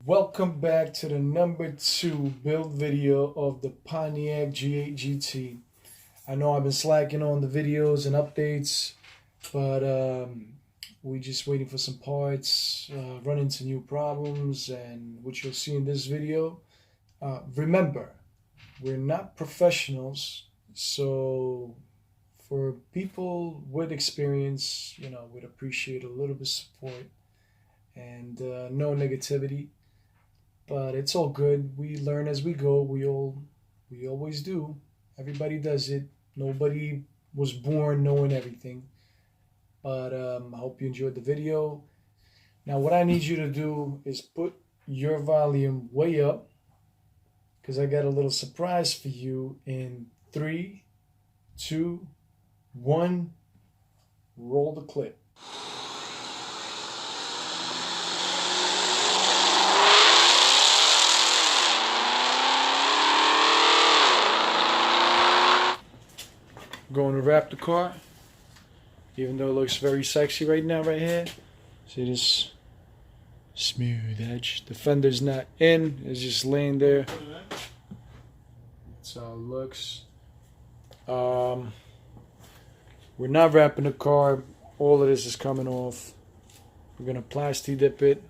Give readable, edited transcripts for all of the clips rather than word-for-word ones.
Welcome back to the number 2 build video of the Pontiac G8 GT. I know I've been slacking on the videos and updates, but we're just waiting for some parts, run into new problems, and what you'll see in this video. Remember, we're not professionals, so for people with experience, we'd appreciate a little bit of support and no negativity. But it's all good. We learn as we go. We always do. Everybody does it. Nobody was born knowing everything. But I hope you enjoyed the video. Now what I need you to do is put your volume way up, because I got a little surprise for you in 3, 2, 1. Roll the clip. Going to wrap the car, even though it looks very sexy right now, right here. See this smooth edge. The fender's not in, it's just laying there. That's how it looks. We're not wrapping the car. All of this is coming off. We're gonna plasti dip it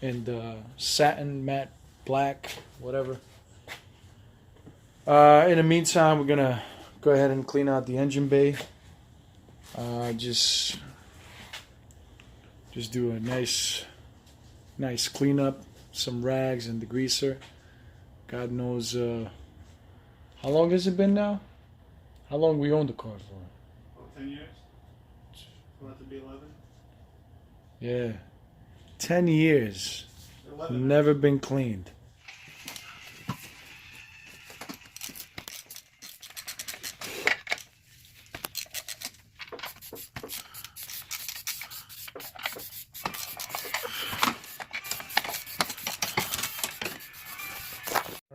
in the satin matte black, whatever. In the meantime, we're gonna go ahead and clean out the engine bay. Just do a nice cleanup, some rags and degreaser. God knows how long has it been now? How long we owned the car for? About 10 years. Want it to be 11? Yeah, 10 years. 11. Never been cleaned.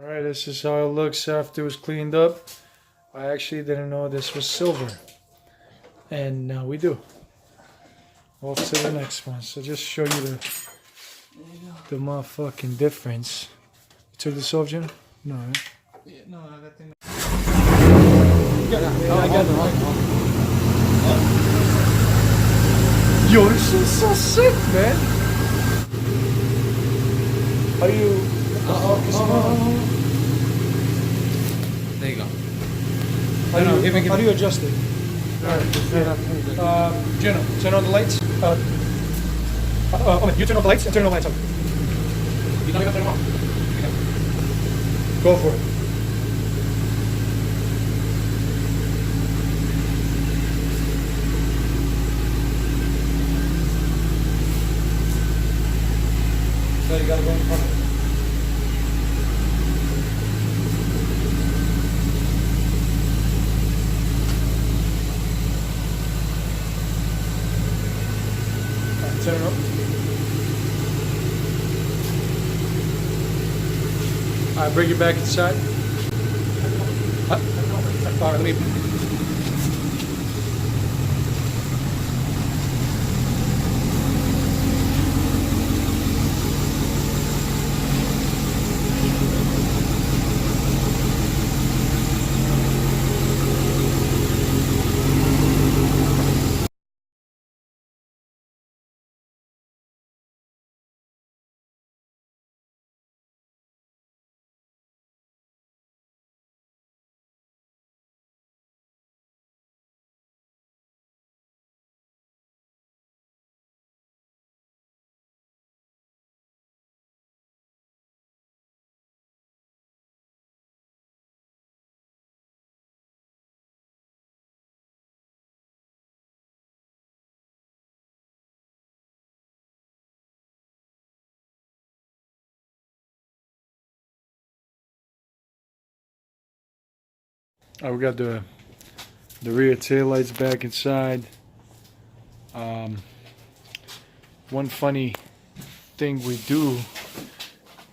Alright, this is how it looks after it was cleaned up. I actually didn't know this was silver. And now we do. Off to the next one. So just show you the motherfucking difference. You took this off, Jim? No, right? Yeah, no, I got thing. I got the right one. Yo, this is so sick, man. How do you... There you go. How do you adjust it? Alright, Juno, turn on the lights. You turn on the lights and turn on the lights on. You don't even turn them on. Go for it. So you gotta go in front of it. Turn it up. Alright, bring it back inside. Alright, let me... we got the rear tail lights back inside. One funny thing we do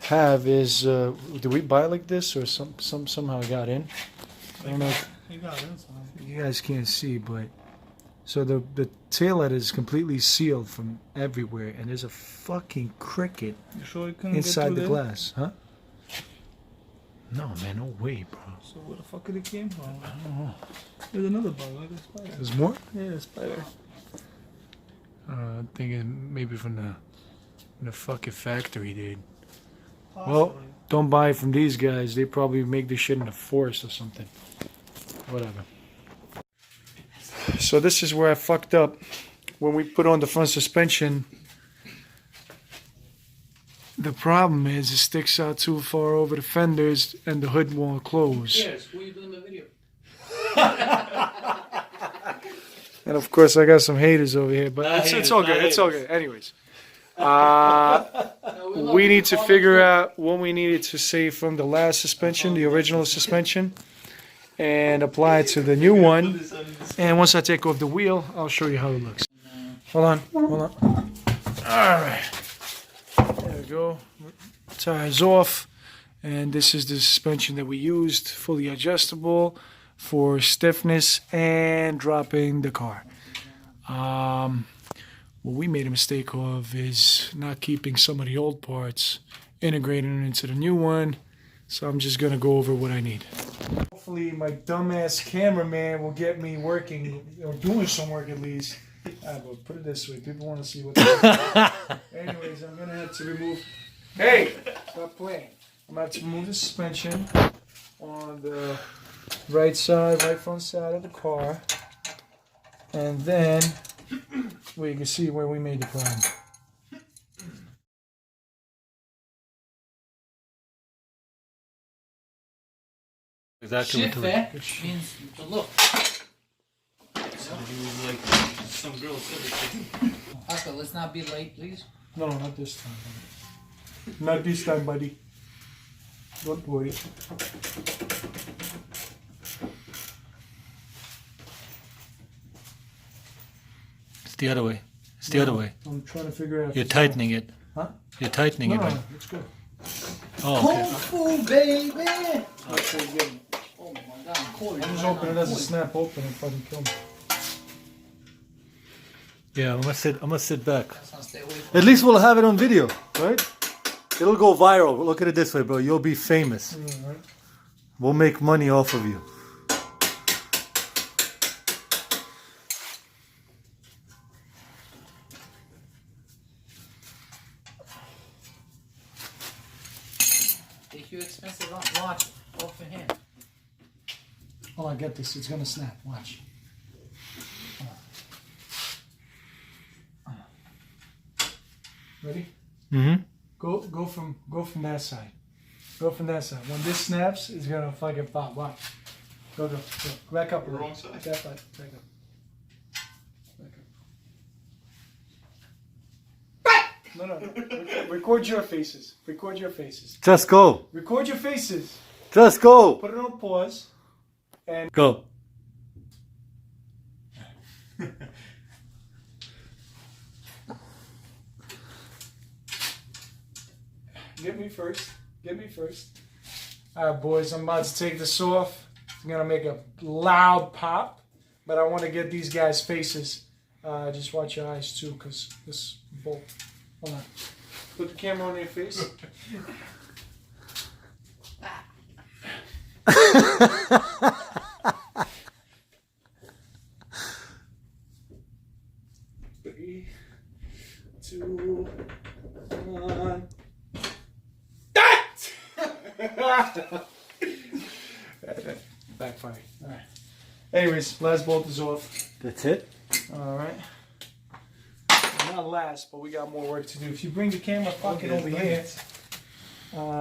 have is, do we buy it like this, or somehow it got in? I don't know. You got it inside. You guys can't see, but So the tail light is completely sealed from everywhere, and there's a fucking cricket You sure you couldn't inside get the through glass, huh? No, man, no way, bro. there? So where the fuck did it came from? I don't know. There's another bug, like a spider. There's more? Yeah, a spider. I'm thinking maybe from the fucking factory, dude. Possibly. Well, don't buy from these guys. They probably make this shit in the forest or something. Whatever. So this is where I fucked up. When we put on the front suspension, the problem is it sticks out too far over the fenders and the hood won't close. Yes, who are you doing the video? And of course I got some haters over here, but it's all good. It's all good. Anyways. We need to figure out what we needed to save from the last suspension, the original suspension, and apply it to the new one. And once I take off the wheel, I'll show you how it looks. Hold on. Alright. There we go. Tires off. And this is the suspension that we used, fully adjustable for stiffness and dropping the car. What we made a mistake of is not keeping some of the old parts, integrating them into the new one. So I'm just gonna go over what I need. Hopefully my dumbass cameraman will get me working, or doing some work at least. But put it this way, people want to see what's Anyways, I'm gonna have to remove, hey, stop playing. I'm gonna have to remove the suspension on the right front side of the car. And then you can see where we made the problem. Exactly what to means to look. Some girl said it. Oscar, let's not be late, please. No, not this time. Buddy. Not this time, buddy. Don't worry. It's the other way. It's the other way. I'm trying to figure out. You're tightening it. Huh? You're tightening it, right? It's good. Oh, okay. Kung Fu, baby! That's so good. Oh my god, I'm cold. I'm just hoping it doesn't snap open and fucking kill me. Yeah, I'm gonna sit back. Stay away from At least we'll have it on video, right? It'll go viral. Look at it this way, bro. You'll be famous. Yeah, right? We'll make money off of you. Take your expensive watch off your hand. Oh, I get this. It's gonna snap. Watch. Ready? Mm-hmm. Go from that side. Go from that side. When this snaps, it's gonna fucking pop. Watch. Go. Back up. Wrong side. Back up. Back up. No. Record your faces. Record your faces. Just go. Record your faces. Just go. Put it on pause. And Go. get me first. Alright, boys, I'm about to take this off. I'm gonna make a loud pop, but I want to get these guys' faces. Just watch your eyes too, cause this bolt. Hold on. Put the camera on your face. Three, 2, 1. Backfire. Alright. Anyways, last bolt is off. That's it? Alright. Not last, but we got more work to do. If you bring the camera fucking over here,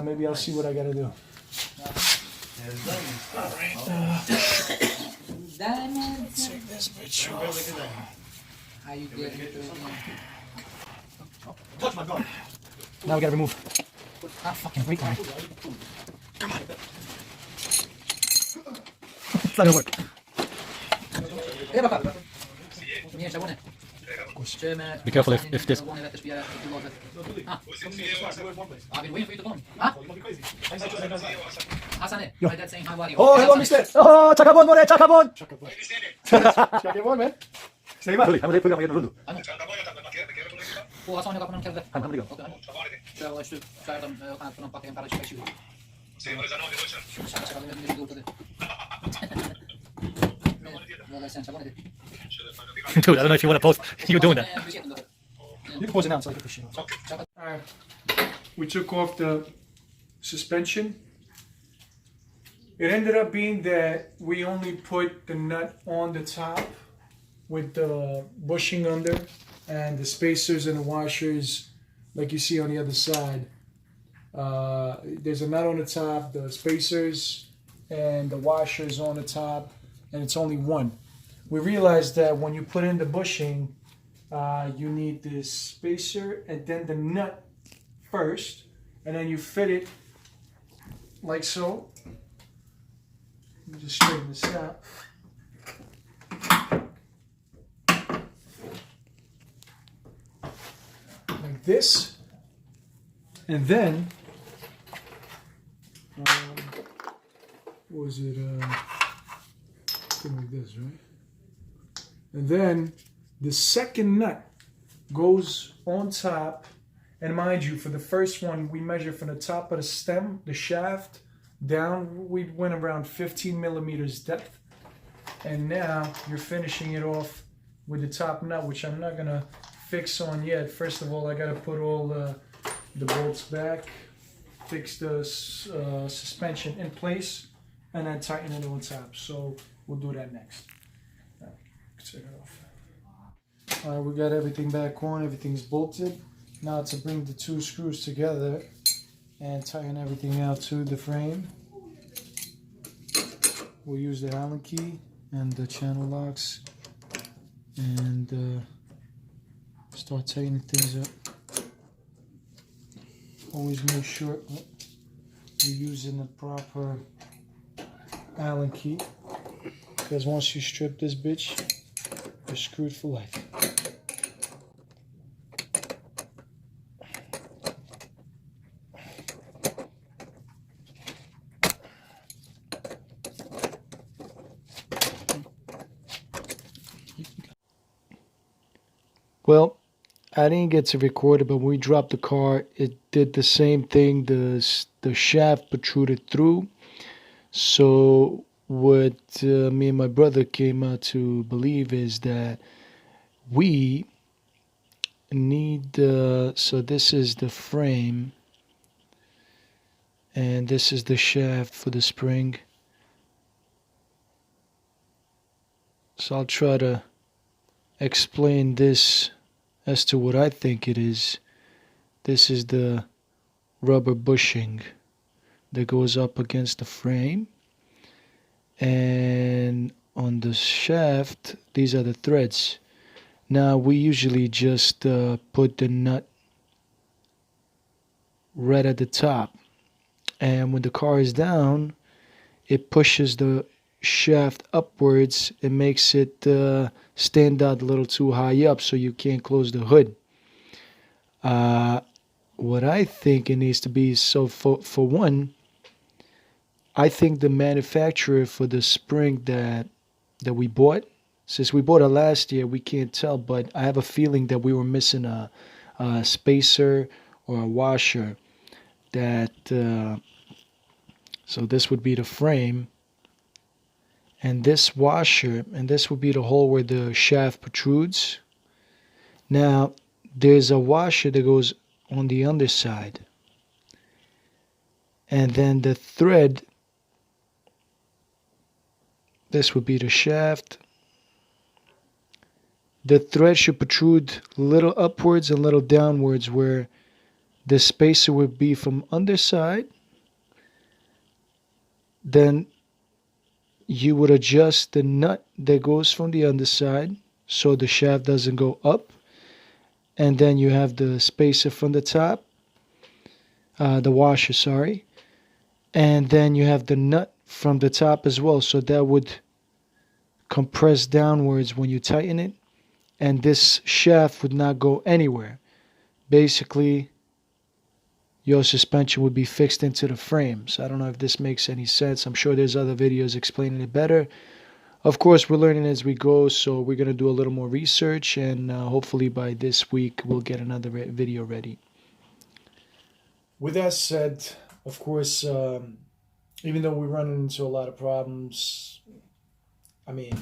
maybe I'll see what I gotta do. Diamonds. Take this bitch off. How you get it? Touch my gun. Now we gotta remove. Ah, fucking brake line. Come on. It's not gonna work. Be careful if this. I've been waiting for you to call me. Huh? Hassan, my dad's saying hi, buddy. Oh, hello, mister. Oh, chakabon, more, chakabon. Chakabon, man. Sige ma, tuloy pegang yan dulu. Ano? Kuha sa kanya ka pa ng kerde. Hantam dito. Okay, ano? Kaya wala siya, kaya tam, kanat ko ng pakyan para siya kayo. Siya ka lang niligo pa din. Wala siya, siya ko na din. Dude, I don't know if you want to post you doing that. You can pause it now so I get the shit off. Alright. We took off the suspension. It ended up being that we only put the nut on the top with the bushing under, and the spacers and the washers like you see on the other side. There's a nut on the top, the spacers and the washers on the top, and it's only one. We realized that when you put in the bushing, you need this spacer and then the nut first, and then you fit it like so. Let me just straighten this out. Like this, and then what was it? Something like this, right? And then the second nut goes on top, and mind you, for the first one, we measure from the top of the stem, the shaft, down. We went around 15 millimeters depth, and now you're finishing it off with the top nut, which I'm not gonna fix on yet. First of all, I gotta put all the bolts back, fix the suspension in place, and then tighten it on top. So we'll do that next. Take it off. Alright, we got everything back on, everything's bolted. Now to bring the two screws together and tighten everything out to the frame. We'll use the Allen key and the channel locks and start tightening things up. Always make sure you're using the proper Allen key, because once you strip this bitch, you're screwed for life. Well, I didn't get to record it, but when we dropped the car, it did the same thing. The shaft protruded through. So what me and my brother came out to believe is that we need, so this is the frame, and this is the shaft for the spring. So I'll try to explain this as to what I think it is. This is the rubber bushing that goes up against the frame, and on the shaft these are the threads. Now we usually just put the nut right at the top, and when the car is down it pushes the shaft upwards. It makes it stand out a little too high up, so you can't close the hood. What I think it needs to be, so for one, I think the manufacturer for the spring that we bought, since we bought it last year, we can't tell, but I have a feeling that we were missing a spacer or a washer. That so this would be the frame, and this washer, and this would be the hole where the shaft protrudes. Now there's a washer that goes on the underside, and then the thread, this would be the shaft. The thread should protrude a little upwards and a little downwards, where the spacer would be from underside. Then you would adjust the nut that goes from the underside so the shaft doesn't go up, and then you have the spacer from the top, the washer, sorry, and then you have the nut from the top as well, so that would compress downwards when you tighten it, and this shaft would not go anywhere. Basically your suspension would be fixed into the frame. So I don't know if this makes any sense. I'm sure there's other videos explaining it better. Of course, we're learning as we go, so we're going to do a little more research, and hopefully by this week we'll get another video ready. With that said, of course, even though we're running into a lot of problems, I mean,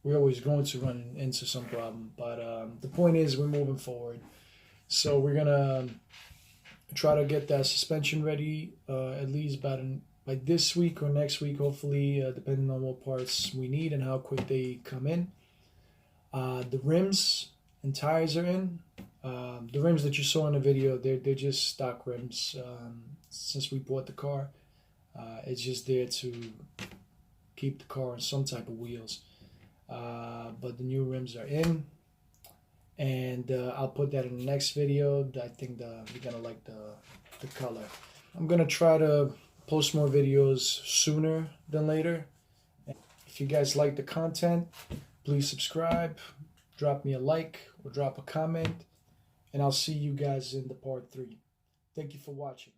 we're always going to run into some problem, but the point is we're moving forward. So we're going to try to get that suspension ready at least by this week or next week, hopefully, depending on what parts we need and how quick they come in. The rims and tires are in. The rims that you saw in the video, they're just stock rims. Since we bought the car, it's just there to keep the car on some type of wheels. But the new rims are in, and I'll put that in the next video. I think you're gonna like the color. I'm gonna try to post more videos sooner than later. If you guys like the content, please subscribe, drop me a like, or drop a comment, and I'll see you guys in the part 3. Thank you for watching.